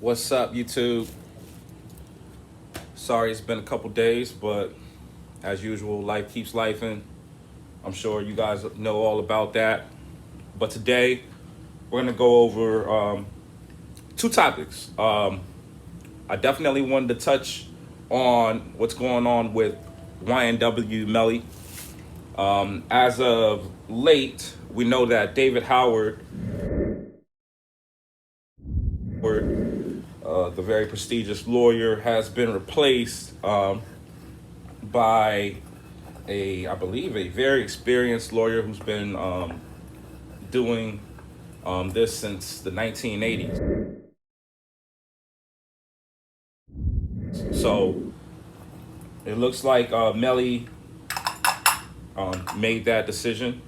What's up, YouTube? Sorry it's been a couple days, but as usual, life keeps lifing. I'm sure you guys know all about that. But today, we're gonna go over two topics. I definitely wanted to touch on what's going on with YNW Melly. As of late, we know that David Howard, the very prestigious lawyer, has been replaced by I believe, a very experienced lawyer who's been doing this since the 1980s. So it looks like Melly made that decision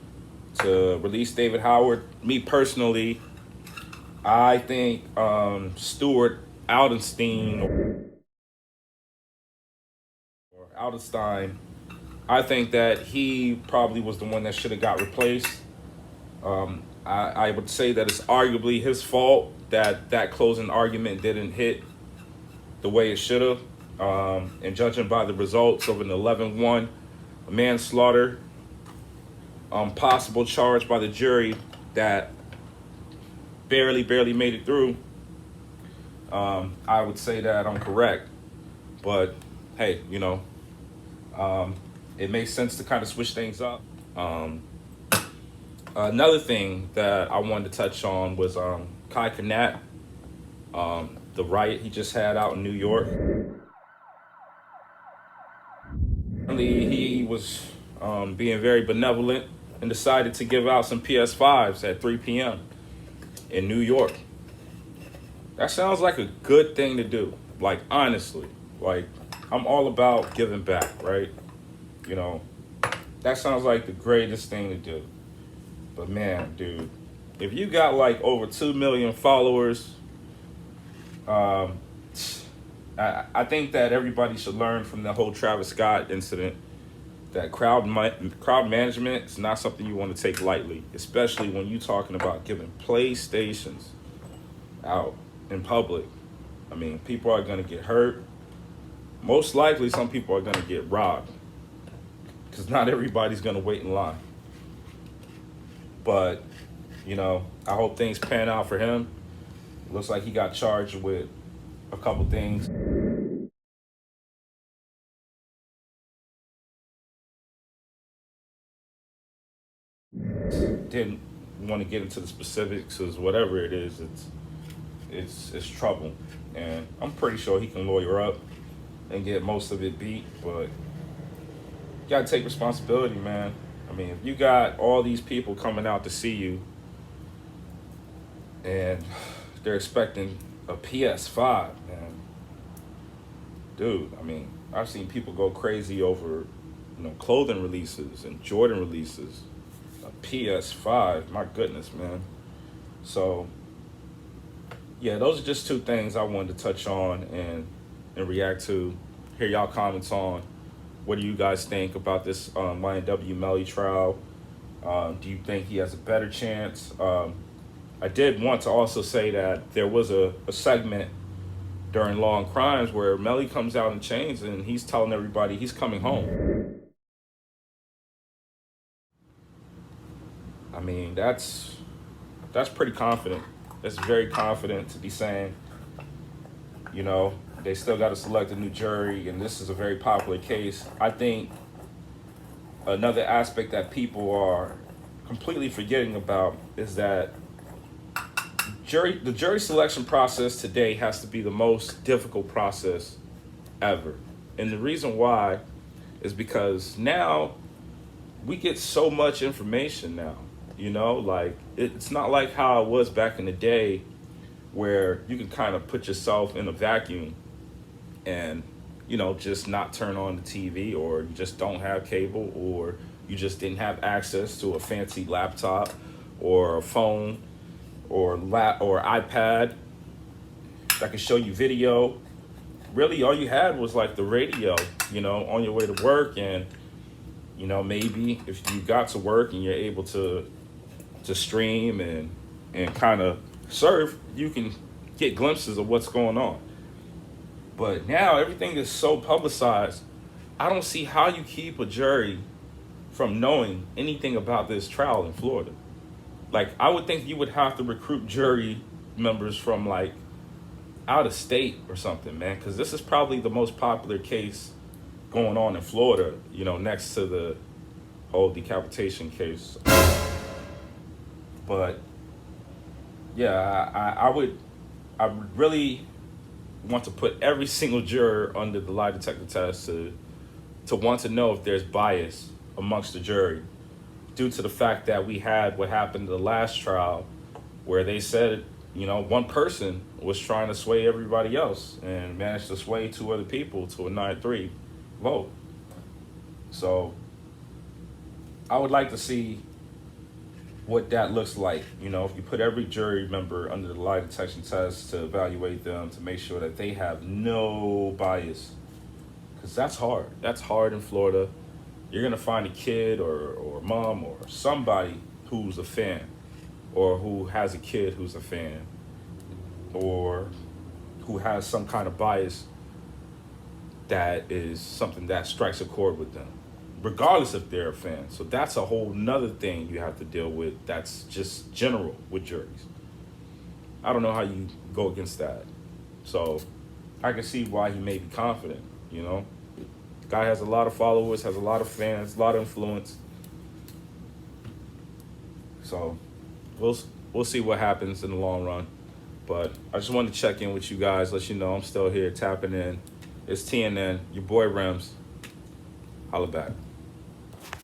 to release David Howard. Me personally, I think Stuart Aldenstein, I think that he probably was the one that should have got replaced. I would say that it's arguably his fault that that closing argument didn't hit the way it should have. And judging by the results of an 11-1 manslaughter, possible charge by the jury that barely made it through, I would say that I'm correct. But hey, it makes sense to kind of switch things up. Another thing that I wanted to touch on was Canet, the riot he just had out in New York. He was being very benevolent and decided to give out some PS5’s at 3 p.m. in New York. That sounds like a good thing to do. Like, honestly, like, I'm all about giving back, right? That sounds like the greatest thing to do. But man, dude, if you got like over 2 million followers, I think that everybody should learn from the whole Travis Scott incident that crowd management is not something you want to take lightly, especially when you're talking about giving PlayStations out in public. I mean, people are going to get hurt. Most likely, some people are going to get robbed because not everybody's going to wait in line. But, I hope things pan out for him. Looks like he got charged with a couple things. Didn't want to get into the specifics, because whatever it is, it's trouble. And I'm pretty sure he can lawyer up and get most of it beat, but you gotta take responsibility, man. I mean, if you got all these people coming out to see you and they're expecting a PS5, man, dude, I mean, I've seen people go crazy over, clothing releases and Jordan releases. A PS5, my goodness, man. So, yeah, those are just two things I wanted to touch on and react to. Hear y'all comments on. What do you guys think about this YNW Melly trial? Do you think he has a better chance? I did want to also say that there was a segment during Law and Crimes where Melly comes out in chains and he's telling everybody he's coming home. I mean, that's pretty confident. That's very confident to be saying, they still got to select a new jury, and this is a very popular case. I think another aspect that people are completely forgetting about is that the jury selection process today has to be the most difficult process ever. And the reason why is because now we get so much information now, like it's not like how it was back in the day where you can kind of put yourself in a vacuum and, just not turn on the TV, or you just don't have cable, or you just didn't have access to a fancy laptop or a phone or iPad that could show you video. Really, all you had was like the radio, on your way to work. And, maybe if you got to work and you're able to stream and kind of surf, you can get glimpses of what's going on. But now everything is so publicized. I don't see how you keep a jury from knowing anything about this trial in Florida. Like, I would think you would have to recruit jury members from like out of state or something, man, because this is probably the most popular case going on in Florida, you know, next to the whole decapitation case. But yeah, I would really want to put every single juror under the lie detector test to want to know if there's bias amongst the jury, due to the fact that we had what happened in the last trial where they said, you know, one person was trying to sway everybody else and managed to sway two other people to a 9-3 vote. So I would like to see what that looks like. You know, if you put every jury member under the lie detection test to evaluate them, to make sure that they have no bias. Because that's hard. That's hard in Florida. You're going to find a kid or mom or somebody who's a fan, or who has a kid who's a fan, or who has some kind of bias that is something that strikes a chord with them, regardless if they're a fan. So that's a whole nother thing you have to deal with. That's just general with juries. I don't know how you go against that. So I can see why he may be confident, you know. The guy has a lot of followers, has a lot of fans, a lot of influence. So we'll see what happens in the long run. But I just wanted to check in with you guys, let you know I'm still here tapping in. It's TNN, your boy Rems. Holla back.